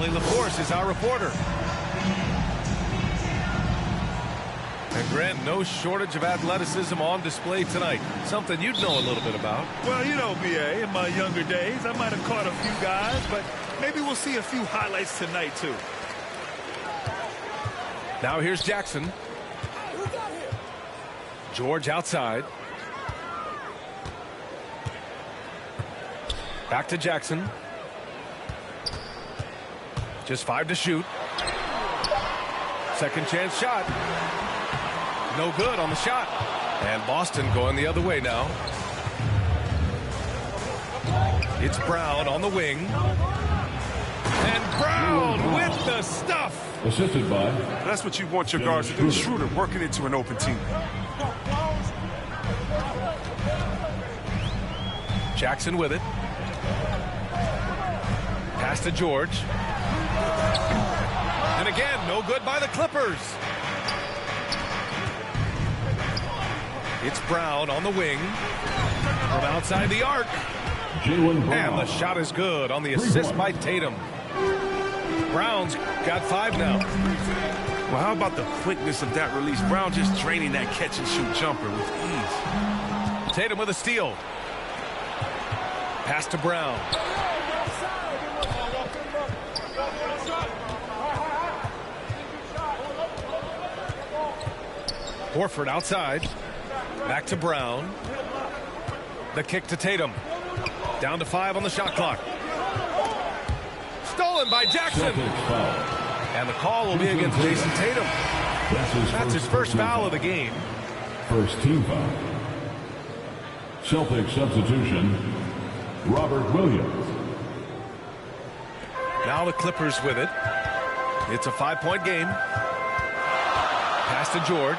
Allie LaForce is our reporter. And Grant, no shortage of athleticism on display tonight. Something you'd know a little bit about. Well, you know, B.A., in my younger days, I might have caught a few guys, but maybe we'll see a few highlights tonight, too. Now here's Jackson. George outside. Back to Jackson. Just 5 to shoot. Second chance shot. No good on the shot. And Boston going the other way now. It's Brown on the wing. And Brown with the stuff. Assisted by. That's what you want your guards to do. Schroeder working into an open team. Jackson with it. Pass to George. And again, no good by the Clippers. It's Brown on the wing. From outside the arc. And the shot is good on the assist by Tatum. Brown's got 5 now. Well, how about the quickness of that release? Brown just draining that catch-and-shoot jumper with ease. Tatum with a steal. Pass to Brown. Horford outside. Back to Brown. The kick to Tatum. Down to 5 on the shot clock. Stolen by Jackson. And the call will be against Jason Tatum. That's his first foul of the game. First team foul. Celtics substitution, Robert Williams. Now the Clippers with it. It's a 5-point game. Pass to George.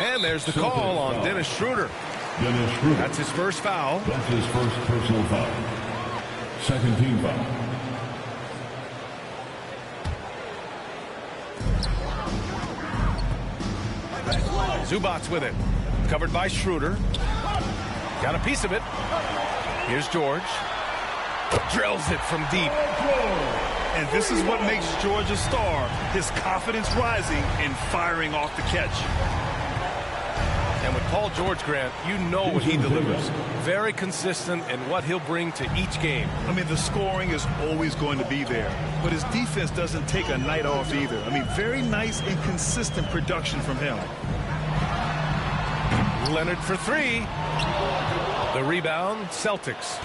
And there's the call on Dennis Schroeder. That's his first foul. That's his first personal foul. Second team foul. Zubats with it. Covered by Schroeder. Got a piece of it. Here's George. Drills it from deep. And this is what makes George a star. His confidence rising and firing off the catch. And with Paul George, Grant, you know what he delivers. Very consistent in what he'll bring to each game. I mean, the scoring is always going to be there. But his defense doesn't take a night off either. I mean, very nice and consistent production from him. Leonard for 3. The rebound, Celtics.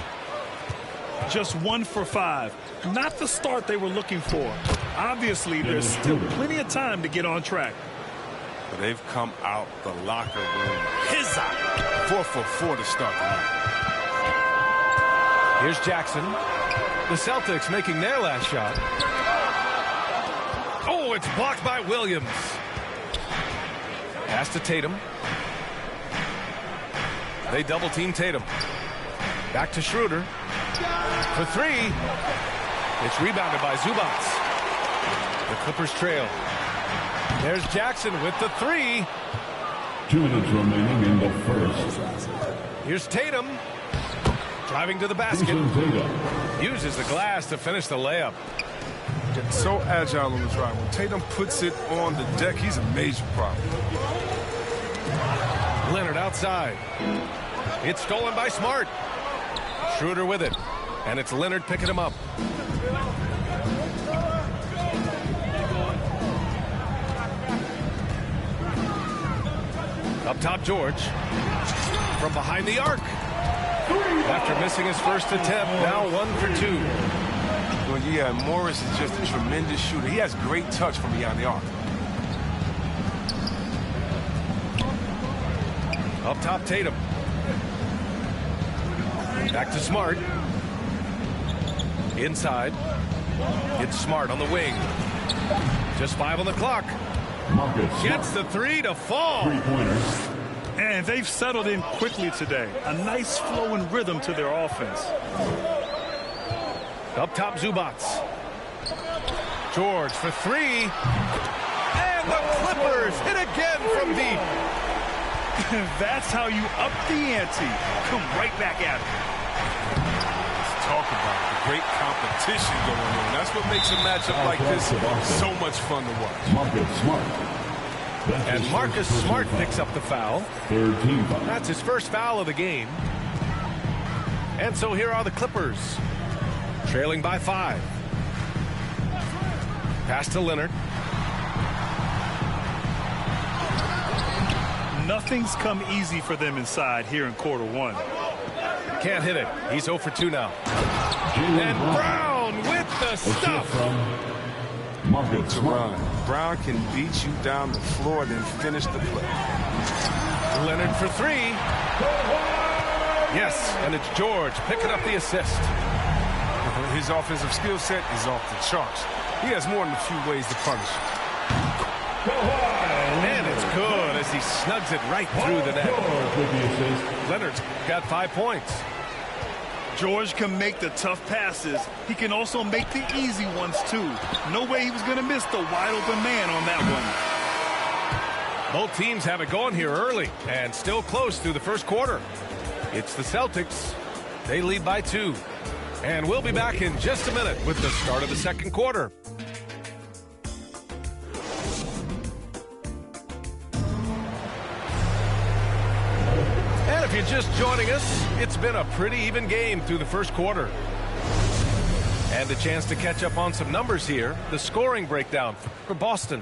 Just 1 for 5. Not the start they were looking for. Obviously, there's still plenty of time to get on track. But they've come out the locker room. His eye. 4 for 4 to start the night. Here's Jackson. The Celtics making their last shot. Oh, it's blocked by Williams. Pass to Tatum. They double team Tatum. Back to Schroeder. For 3. It's rebounded by Zubats. The Clippers trail. There's Jackson with the 3. 2 minutes remaining in the first. Here's Tatum. Driving to the basket. Uses the glass to finish the layup. Getting so agile on the drive. When Tatum puts it on the deck, he's a major problem. Leonard outside. It's stolen by Smart. Schroeder with it. And it's Leonard picking him up. Up top, George. From behind the arc. After missing his first attempt, now 1 for 2. Well, yeah, Morris is just a tremendous shooter. He has great touch from beyond the arc. Up top, Tatum. Back to Smart. Inside. It's Smart on the wing. Just 5 on the clock. Gets the 3 to fall. Three-pointers. And they've settled in quickly today. A nice flow and rhythm to their offense. Up top, Zubats. George for 3. And the Clippers hit again from deep. That's how you up the ante. Come right back at it. talk about it. The great competition going on. That's what makes a matchup like this so much fun to watch. Marcus Smart. And Marcus Smart picks up the foul. Third team foul. That's his first foul of the game. And so here are the Clippers, trailing by 5. Pass to Leonard. Nothing's come easy for them inside here in quarter one. Can't hit it. He's 0 for 2 now. And Brown with the stuff. From Marcus Smart. Brown can beat you down the floor, then finish the play. Leonard for 3. Yes, and it's George picking up the assist. His offensive skill set is off the charts. He has more than a few ways to punish. And it's good as he snugs it right through the net. Leonard's got 5 points. George can make the tough passes. He can also make the easy ones, too. No way he was going to miss the wide-open man on that one. Both teams have it going here early and still close through the first quarter. It's the Celtics. They lead by 2. And we'll be back in just a minute with the start of the second quarter. And if you're just joining us, it's been a pretty even game through the first quarter. And a chance to catch up on some numbers here. The scoring breakdown for Boston.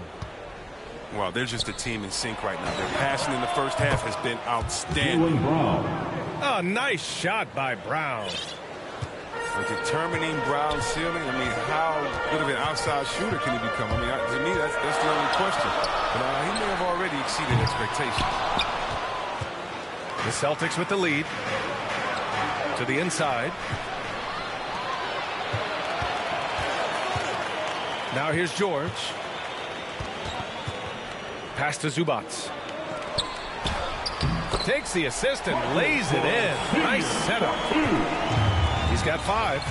Well, they're just a team in sync right now. Their passing in the first half has been outstanding. A nice shot by Brown. A determining Brown ceiling. I mean, how good of an outside shooter can he become? I mean, to me, that's the only question. But he may have already exceeded expectations. The Celtics with the lead. To the inside. Now here's George. Pass to Zubats. Takes the assist and lays it in. Nice setup. He's got 5.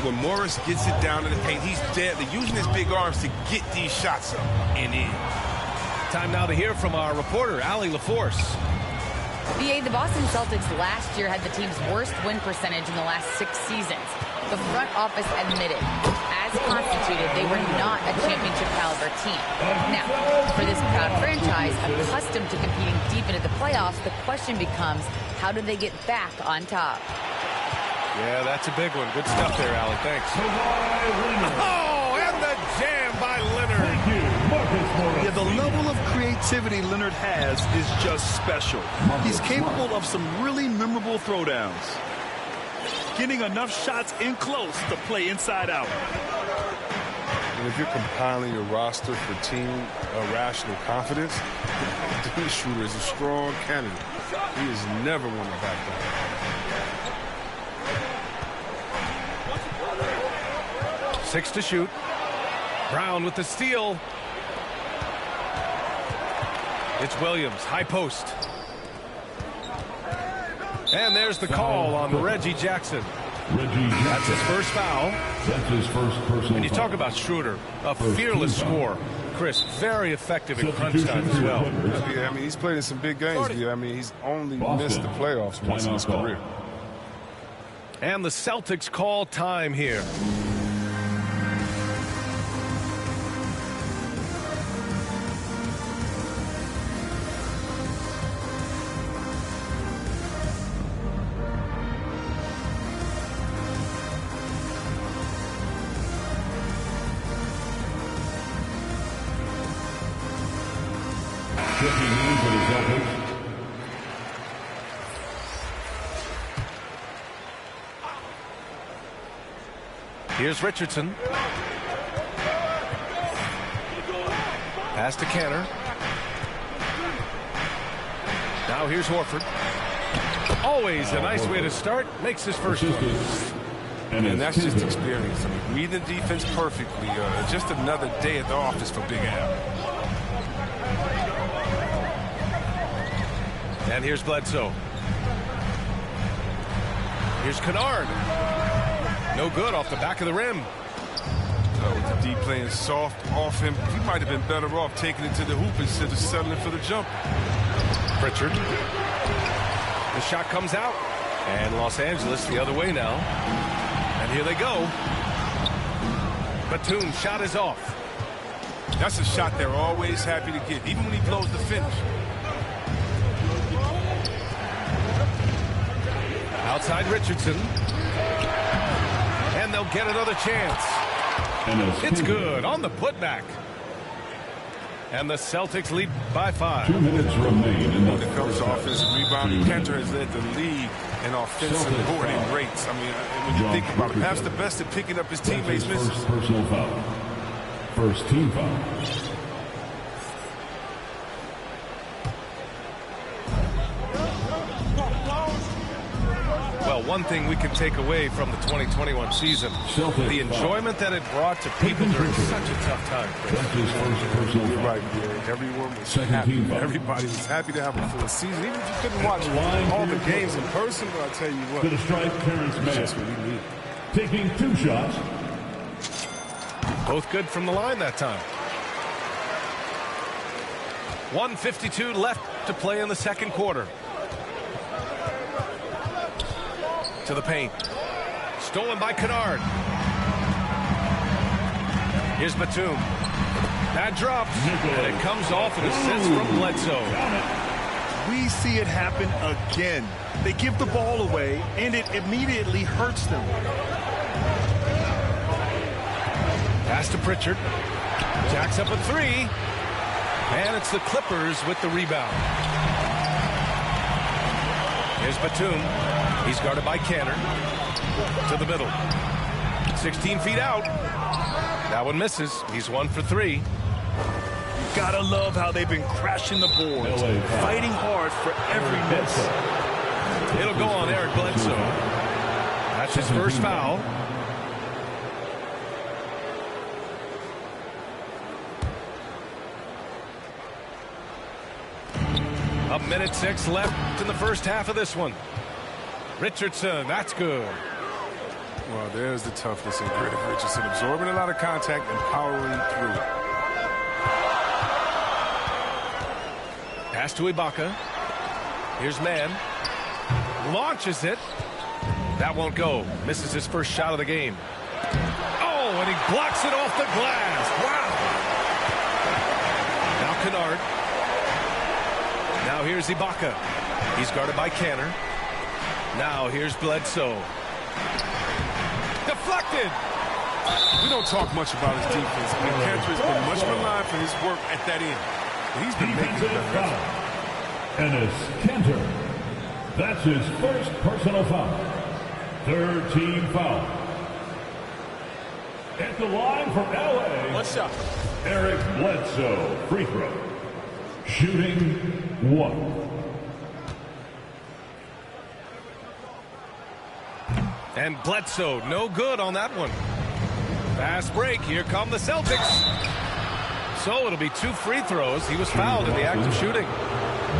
When Morris gets it down to the paint, he's deadly, using his big arms to get these shots up and in. Time now to hear from our reporter, Allie LaForce. BA, the Boston Celtics last year had the team's worst win percentage in the last 6 seasons. The front office admitted, as constituted, they were not a championship-caliber team. Now, for this proud franchise, accustomed to competing deep into the playoffs, the question becomes, how do they get back on top? Yeah, that's a big one. Good stuff there, Allie. Thanks. Oh, and the jam by Leonard. Yeah, the level of creativity Leonard has is just special. He's capable of some really memorable throwdowns. Getting enough shots in close to play inside out. And if you're compiling your roster for team rational confidence, the shooter is a strong candidate. He is never one to back down. 6 to shoot. Brown with the steal. It's Williams, high post. And there's the call on Reggie Jackson. That's his first foul. That's his first personal And you talk about Schroeder, a fearless scorer. Chris, very effective in crunch time as well. Yeah, I mean, he's played in some big games. I mean, he's only missed the playoffs once in his career. And the Celtics call time here. Here's Richardson. Pass to Canner. Now here's Horford. Always a nice way to start. Makes his first one. And that's just experience. I mean, reading the defense perfectly. Just another day at the office for Big Al. And here's Bledsoe. Here's Kennard. No good off the back of the rim. With the D playing soft off him, he might have been better off taking it to the hoop instead of settling for the jump. Pritchard. The shot comes out. And Los Angeles the other way now. And here they go. Batum shot is off. That's a shot they're always happy to get, even when he blows the finish. Outside Richardson. And they'll get another chance. It's good on the putback. And the Celtics lead by 5. 2 minutes remain in the When it comes to offensive rebounding, Cantor has led the league in offensive boarding rates. I mean, when you think about it, perhaps the best at picking up his teammates' misses. First personal foul. First team foul. Well, one thing we can take away from the 2021 season, the enjoyment that it brought to people during such a tough time. That's his first personal You're foul. right, Gary. Everyone was Second happy. team foul. Everybody was happy to have a full season. Even if you couldn't watch all the games in person, but I tell you what, To the strike, Terrence it's Mann. just what we need. Taking 2 shots. Both good from the line that time. 1:52 left to play in the second quarter. To the paint. Stolen by Kennard. Here's Batum. That drops. And it comes off an assist from Bledsoe. We see it happen again. They give the ball away, and it immediately hurts them. Pass to Pritchard. Jacks up a 3. And it's the Clippers with the rebound. Here's Batum. He's guarded by Cantor. To the middle. 16 feet out. That one misses. He's 1 for 3. Gotta love how they've been crashing the boards, fighting hard for every miss. It'll go on Eric Bledsoe. That's his first foul. A minute 6 left in the first half of this one. Richardson, that's good. Well, there's the toughness and grit of Richardson, absorbing a lot of contact and powering through it. Pass to Ibaka. Here's Mann. Launches it. That won't go. Misses his first shot of the game. Oh, and he blocks it off the glass. Wow. Now Kennard. Now here's Ibaka. He's guarded by Cantor. Now here's Bledsoe. Deflected. We don't talk much about his defense. I mean, Cantor has been much maligned for his work at that end. But he's been making it better. Enes Kanter. That's his first personal foul. Third team foul. At the line for LA. What's up? Eric Bledsoe. Free throw. Shooting 1. And Bledsoe, no good on that one. Fast break. Here come the Celtics. So it'll be 2 free throws. He was fouled in the act of shooting.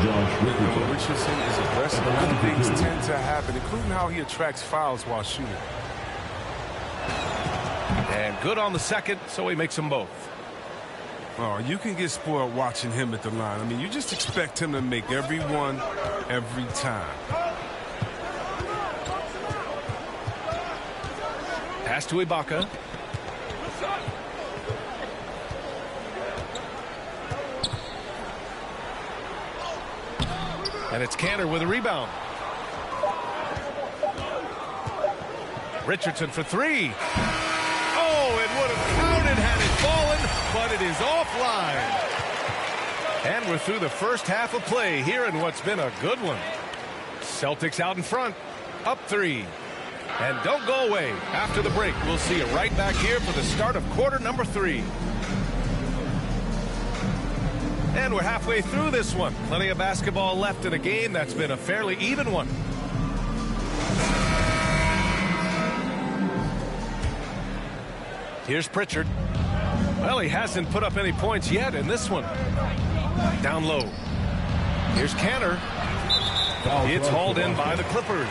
Josh Richardson. Richardson is aggressive. Good things tend to happen, including how he attracts fouls while shooting. And good on the second, so he makes them both. Oh, you can get spoiled watching him at the line. I mean, you just expect him to make every one, every time. Pass to Ibaka. And it's Cantor with a rebound. Richardson for 3. Oh, it would have counted had it fallen, but it is offline. And we're through the first half of play here in what's been a good one. Celtics out in front, up 3. And don't go away. After the break, we'll see you right back here for the start of quarter number 3. And we're halfway through this one. Plenty of basketball left in a game that's been a fairly even one. Here's Pritchard. Well, he hasn't put up any points yet in this one. Down low. Here's Cantor. It's hauled in by the Clippers.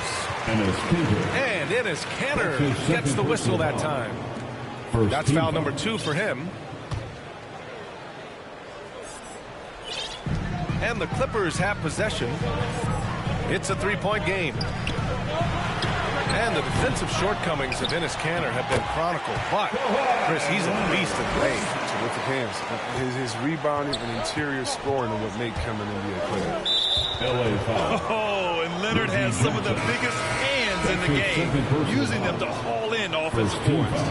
And Enes Kanter gets the whistle that time. That's foul number 2 for him. And the Clippers have possession. It's a 3-point game. And the defensive shortcomings of Enes Kanter have been chronicled. But, Chris, he's a beast in the paint. Terrific hands. His rebounding and interior scoring are what make him an NBA player. Oh, and Leonard has some of the biggest hands in the game, using them to haul in offensive boards.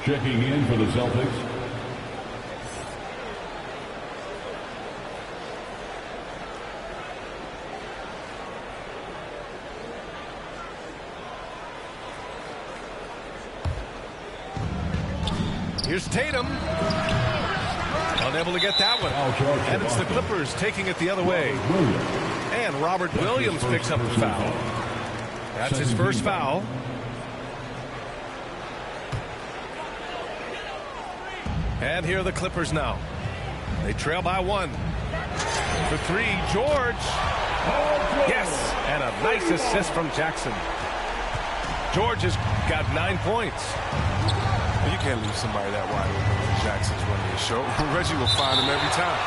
Checking in for the Celtics. Here's Tatum. Unable to get that one. And it's the Clippers taking it the other way. And Robert Williams picks up the foul. That's his first foul. And here are the Clippers now. They trail by 1. For 3, George. Yes, and a nice assist from Jackson. George has got 9 points. You can't leave somebody that wide open when Jackson's running the show. Reggie will find him every time.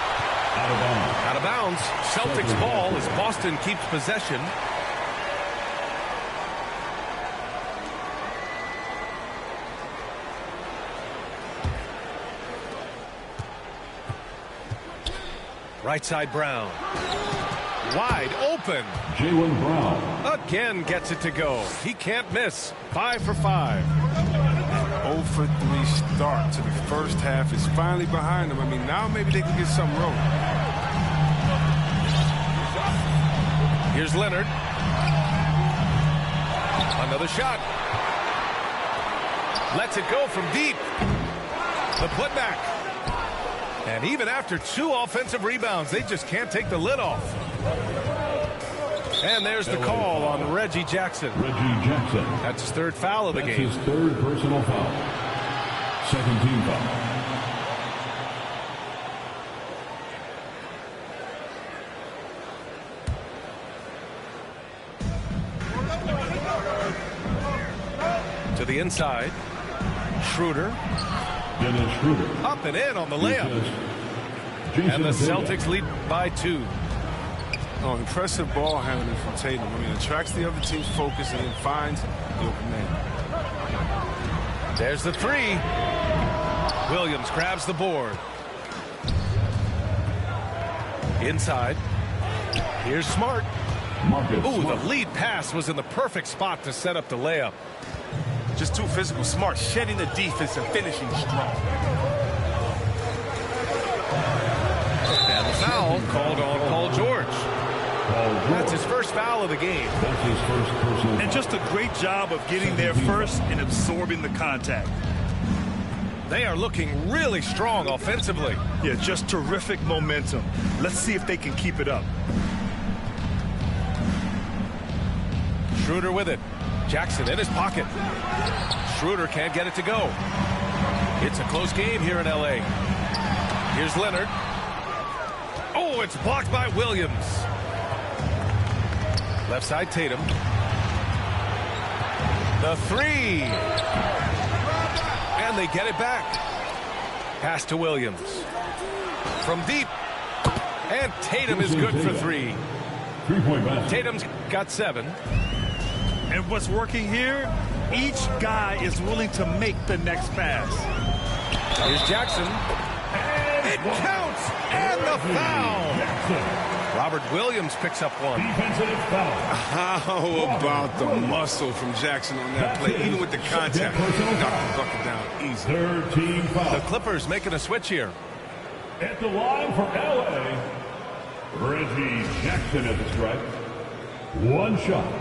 Out of bounds. Celtics ball as Boston keeps possession. Right side Brown. Wide open. Jaylen Brown. Again gets it to go. He can't miss. 5 for 5. 0 for 3 start to the first half is finally behind them. I mean, now maybe they can get something rolling. Here's Leonard. Another shot. Lets it go from deep. The putback. And even after 2 offensive rebounds, they just can't take the lid off. And there's the call on Reggie Jackson. Reggie Jackson. That's his 3rd foul of the game. His 3rd personal foul. 2nd team foul. To the inside. Schroeder. Dennis Schroeder. Up and in on the layup. And the Celtics lead by 2. Oh, impressive ball handling from Tatum. I mean, attracts the other team's focus and then finds the open man. There's the 3. Williams grabs the board. Inside. Here's Smart. Ooh, the lead pass was in the perfect spot to set up the layup. Just too physical. Smart shedding the defense and finishing strong. And the foul called on Paul George. That's his first foul of the game. That's his first personal. And just a great job of getting there first and absorbing the contact. They are looking really strong offensively. Yeah, just terrific momentum. Let's see if they can keep it up. Schroeder with it. Jackson in his pocket. Schroeder can't get it to go. It's a close game here in L.A. Here's Leonard. Oh, it's blocked by Williams. Left side Tatum. The 3. And they get it back. Pass to Williams. From deep. And Tatum is good for 3. 3-point basket. Tatum's got 7. And what's working here, each guy is willing to make the next pass. Here's Jackson. It counts. And the foul. Robert Williams picks up 1. How about the muscle from Jackson on that play? Even with the contact, knocked the bucket down easy. 3rd team foul. The Clippers making a switch here. At the line for L.A., Reggie Jackson at the strike. 1 shot.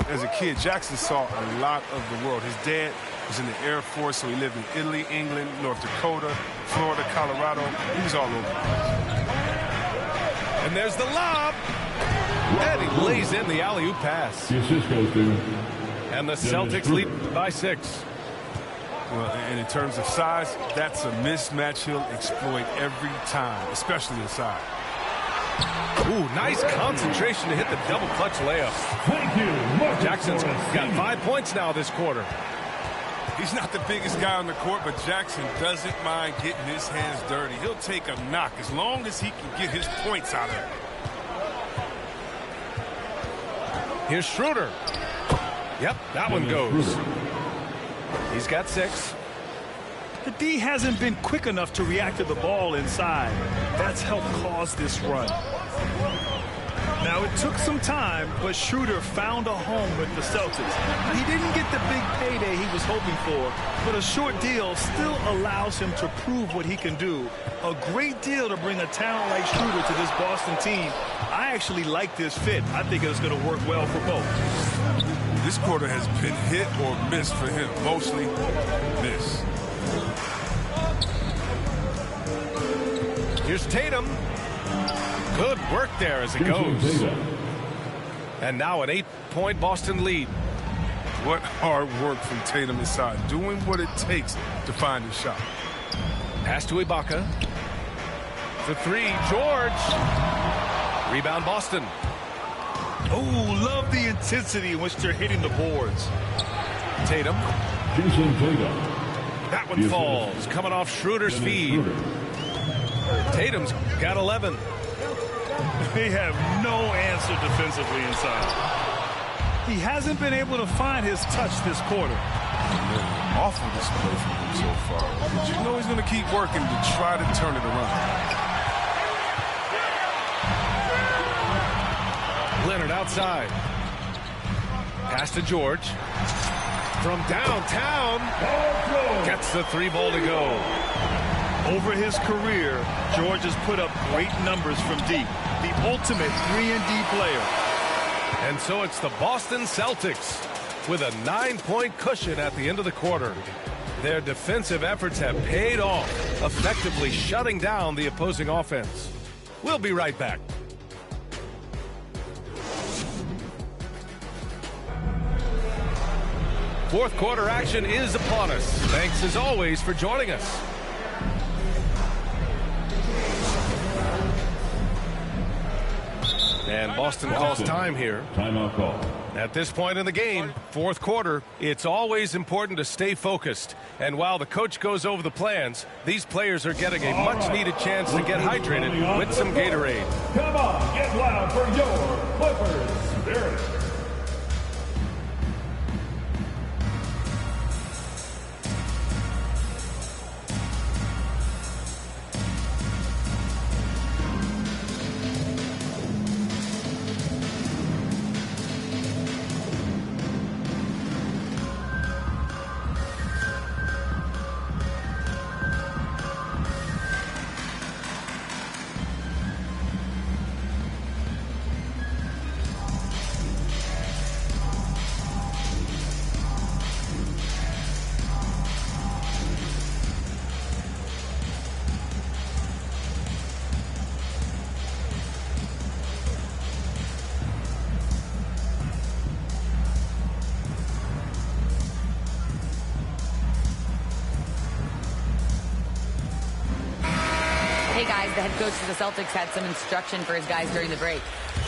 As a kid, Jackson saw a lot of the world. His dad was in the Air Force, so he lived in Italy, England, North Dakota, Florida, Colorado. He was all over. And there's the lob. And he lays in the alley-oop pass. The assist goes to. And the Celtics lead by 6. Well, and in terms of size, that's a mismatch he'll exploit every time, especially inside. Ooh, nice concentration to hit the double clutch layup. Thank you. Jackson's got 5 points now this quarter. He's not the biggest guy on the court, but Jackson doesn't mind getting his hands dirty. He'll take a knock as long as he can get his points out of it. Here's Schroeder. Yep, that one goes. He's got 6. The D hasn't been quick enough to react to the ball inside. That's helped cause this run. Now, it took some time, but Schroeder found a home with the Celtics. He didn't get the big payday he was hoping for, but a short deal still allows him to prove what he can do. A great deal to bring a talent like Schroeder to this Boston team. I actually like this fit. I think it's going to work well for both. This quarter has been hit or miss for him. Mostly miss. Here's Tatum. Good work there as it goes. And now an 8-point Boston lead. What hard work from Tatum inside. Doing what it takes to find the shot. Pass to Ibaka. For 3, George. Rebound Boston. Oh, love the intensity in which they're hitting the boards. Tatum. Jason Tatum. That one falls. Coming off Schroeder's feed. Tatum's got 11. They have no answer defensively inside. He hasn't been able to find his touch this quarter. Awful display from him so far. But you know he's going to keep working to try to turn it around. Leonard outside. Pass to George. From downtown. Gets the 3 ball to go. Over his career, George has put up great numbers from deep. The ultimate 3-and-D player. And so it's the Boston Celtics with a 9-point cushion at the end of the quarter. Their defensive efforts have paid off, effectively shutting down the opposing offense. We'll be right back. Fourth quarter action is upon us. Thanks as always for joining us. And Boston calls time here. Timeout call. At this point in the game, fourth quarter, it's always important to stay focused. And while the coach goes over the plans, these players are getting a much-needed chance to get hydrated with some Gatorade. Come on, get loud for your Clippers Spirit. Hey guys, the head coach of the Celtics had some instruction for his guys during the break.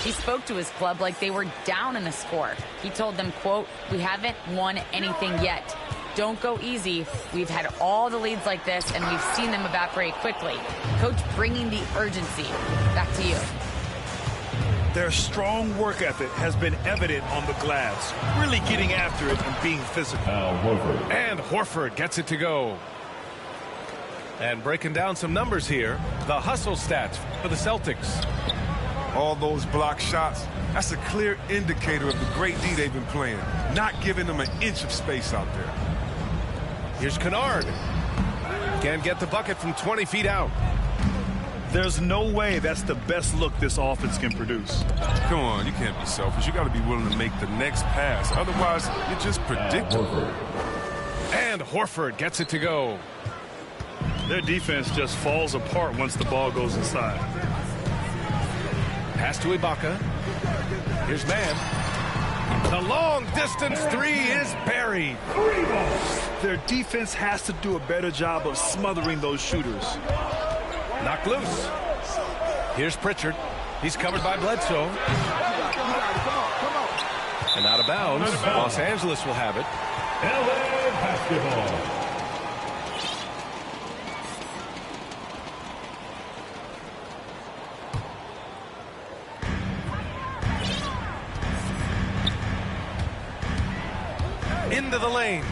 He spoke to his club like they were down in the score. He told them, quote, "We haven't won anything yet. Don't go easy. We've had all the leads like this, and we've seen them evaporate quickly." Coach bringing the urgency. Back to you. Their strong work ethic has been evident on the glass, really getting after it and being physical. Al Horford. And Horford gets it to go. And breaking down some numbers here, the hustle stats for the Celtics. All those block shots, that's a clear indicator of the great D they've been playing. Not giving them an inch of space out there. Here's Kennard. Can't get the bucket from 20 feet out. There's no way that's the best look this offense can produce. Come on, you can't be selfish. You got to be willing to make the next pass. Otherwise, you're just predictable. And Horford gets it to go. Their defense just falls apart once the ball goes inside. Pass to Ibaka. Here's Mann. The long-distance 3 is buried. Their defense has to do a better job of smothering those shooters. Knocked loose. Here's Pritchard. He's covered by Bledsoe. And out of bounds. Los Angeles will have it. LA basketball. into the lane.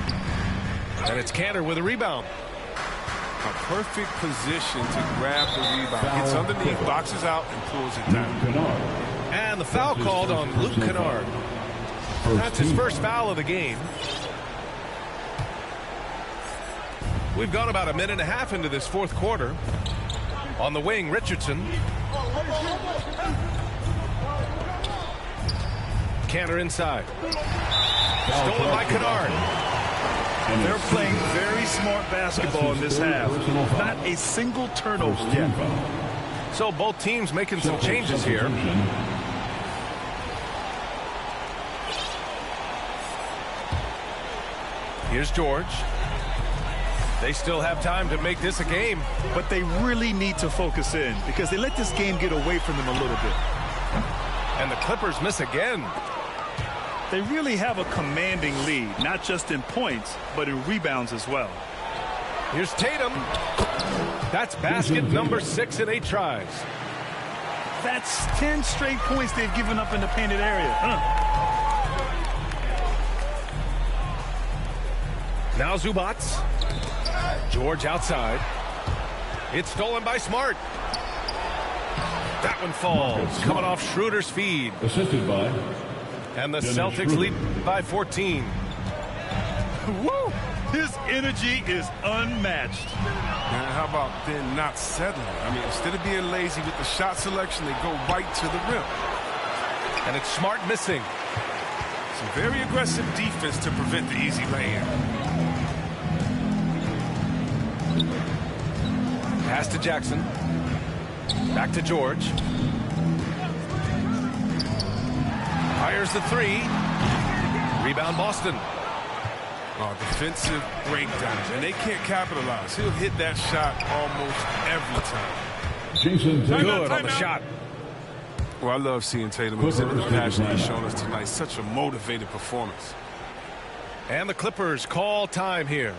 And it's Cantor with a rebound. A perfect position to grab the rebound. Gets underneath, boxes out, and pulls it down. And the foul called on Luke Kennard. That's his first foul of the game. We've gone about a minute and a half into this fourth quarter. On the wing, Richardson. Cantor inside. Stolen by Kennard. They're playing very smart basketball in this half. Not a single turnover yet. So both teams making some changes here. Here's George. They still have time to make this a game. But they really need to focus in because they let this game get away from them a little bit. And the Clippers miss again. They really have a commanding lead, not just in points, but in rebounds as well. Here's Tatum. That's basket number 6 in 8 tries. That's 10 straight points they've given up in the painted area. Now Zubats. George outside. It's stolen by Smart. That one falls. Coming off Schroeder's feed. Assisted by. And the Celtics lead by 14. Woo! His energy is unmatched. And how about then not settling? I mean, instead of being lazy with the shot selection, they go right to the rim. And it's Smart missing. Some very aggressive defense to prevent the easy lay-in. Pass to Jackson. Back to George. Fires the 3. Rebound Boston. Oh, defensive breakdowns, and they can't capitalize. He'll hit that shot almost every time. Jason Good on the shot. Well, I love seeing Tatum exhibit the passion he's shown us tonight. Such a motivated performance. And the Clippers call time here.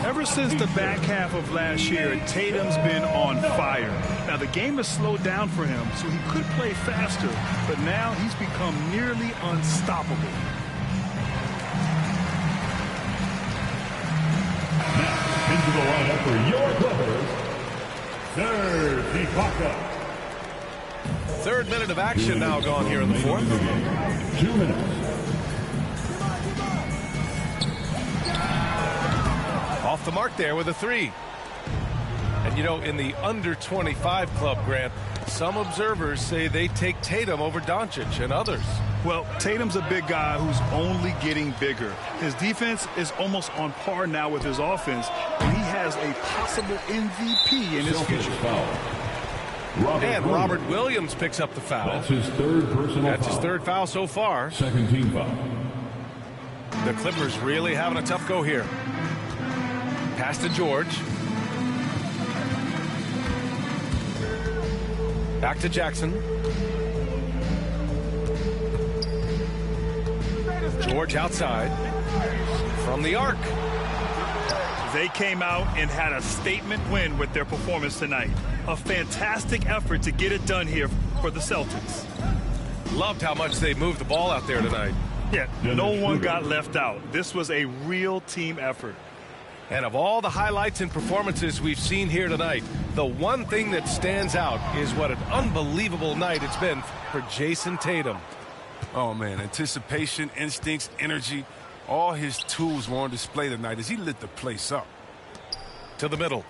Ever since the back half of last year, Tatum's been on fire. Now, the game has slowed down for him, so he could play faster, but now he's become nearly unstoppable. Now, into the lineup for your Clippers, Serge Ibaka. Third minute of action now gone here in the fourth. 2 minutes. Off the mark there with a 3. And, you know, in the under 25 club, Grant, some observers say they take Tatum over Doncic and others. Well, Tatum's a big guy who's only getting bigger. His defense is almost on par now with his offense, and he has a possible MVP in his future. And Robert Williams picks up the foul. That's his third personal foul. That's his third foul so far. Second team foul. The Clippers really having a tough go here. Pass to George. Back to Jackson. George outside. From the arc. They came out and had a statement win with their performance tonight. A fantastic effort to get it done here for the Celtics. Loved how much they moved the ball out there tonight. Yeah, no one got left out. This was a real team effort. And of all the highlights and performances we've seen here tonight, the one thing that stands out is what an unbelievable night it's been for Jason Tatum. Oh, man, anticipation, instincts, energy, all his tools were on display tonight as he lit the place up. To the middle.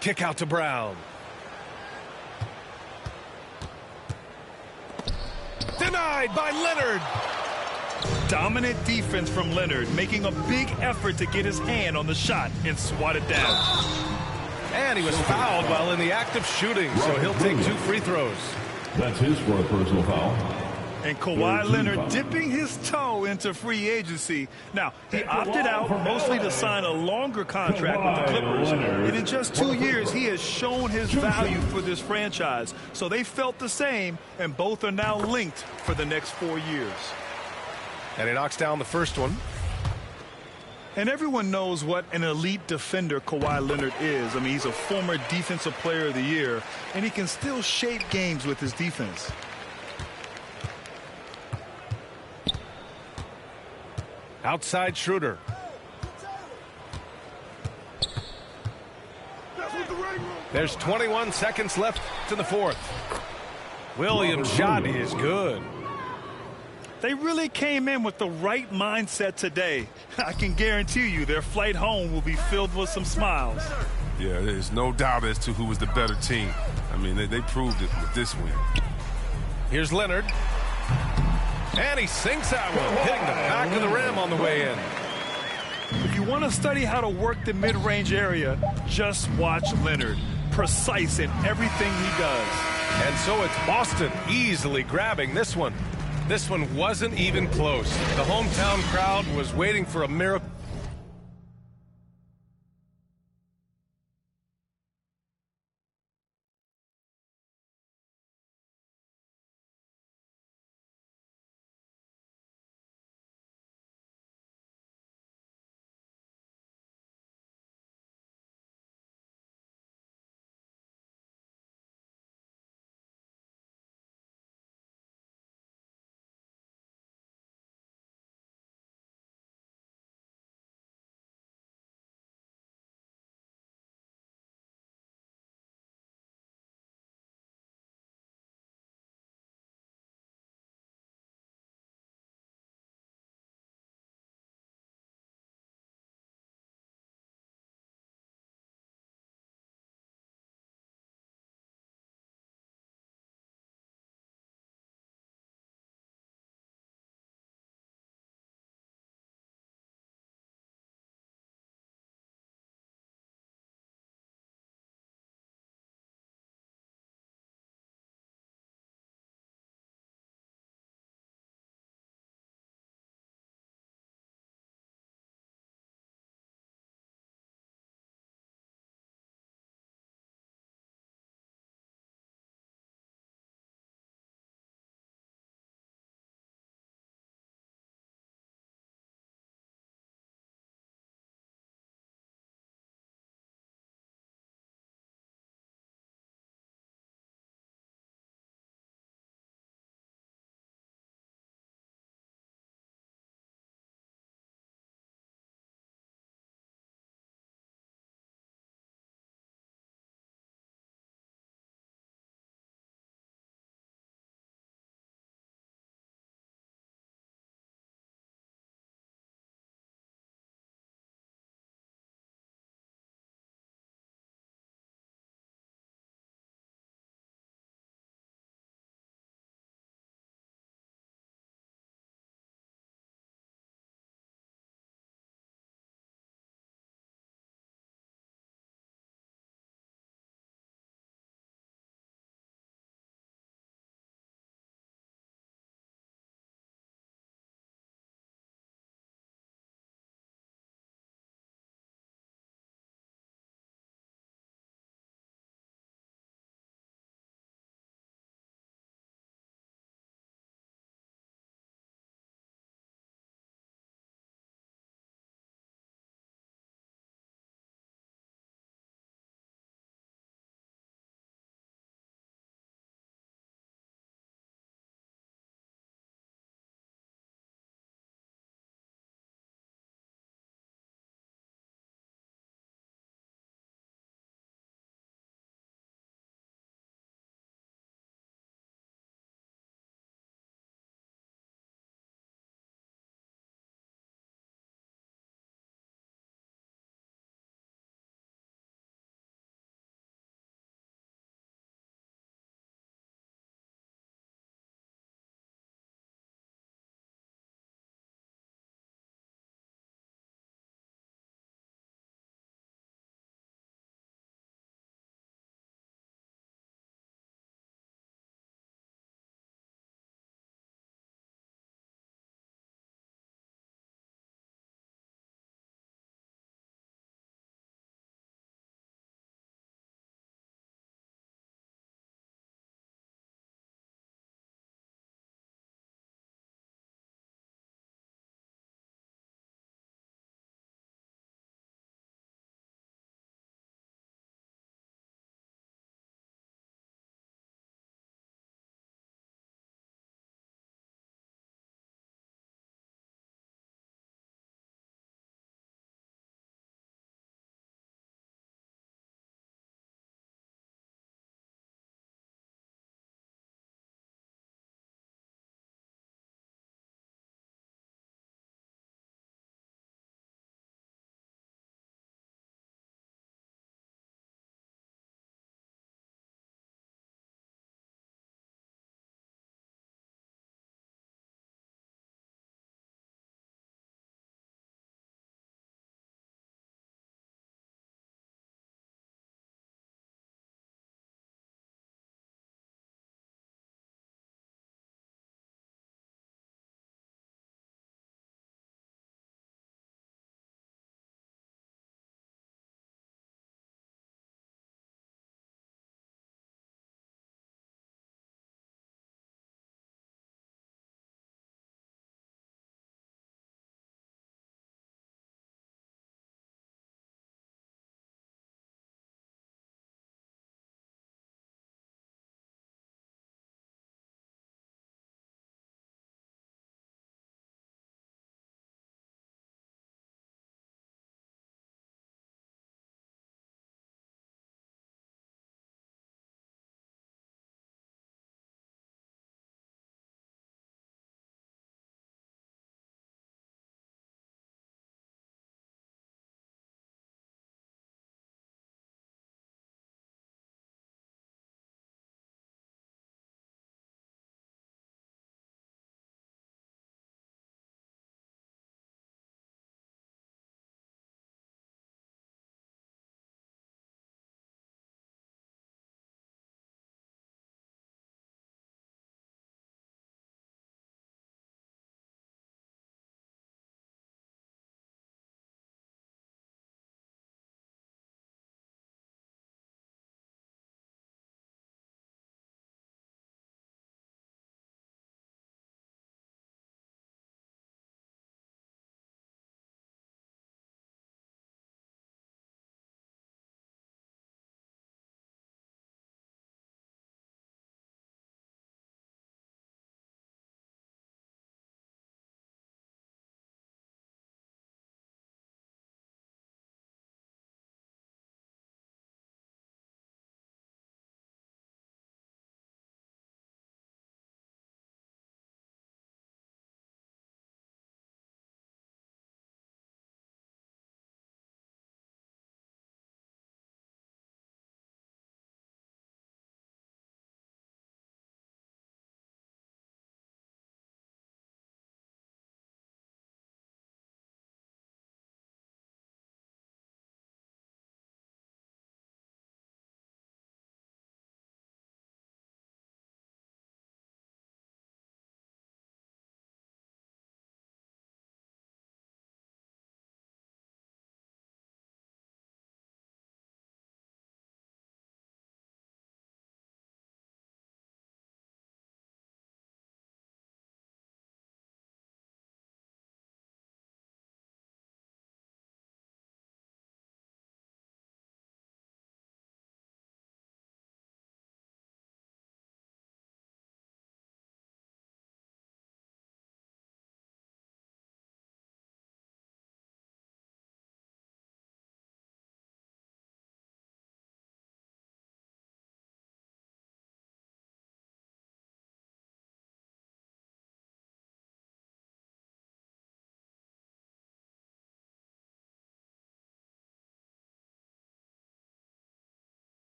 Kick out to Brown. Denied by Leonard. Dominant defense from Leonard, making a big effort to get his hand on the shot and swat it down. And he was fouled while in the act of shooting, so he'll take 2 free throws. That's his fourth personal foul. And Kawhi Leonard dipping his toe into free agency. Now, he opted out mostly to sign a longer contract with the Clippers. And in just 2 years, he has shown his value for this franchise. So they felt the same, and both are now linked for the next 4 years. And he knocks down the first one. And everyone knows what an elite defender Kawhi Leonard is. I mean, he's a former Defensive Player of the Year, and he can still shape games with his defense. Outside Schroeder. There's 21 seconds left to the fourth. Williams' shot is good. They really came in with the right mindset today. I can guarantee you their flight home will be filled with some smiles. Yeah, there's no doubt as to who was the better team. I mean, they proved it with this win. Here's Leonard. And he sinks that one, hitting the back of the rim on the way in. If you want to study how to work the mid-range area, just watch Leonard. Precise in everything he does. And so it's Boston easily grabbing this one. This one wasn't even close. The hometown crowd was waiting for a miracle.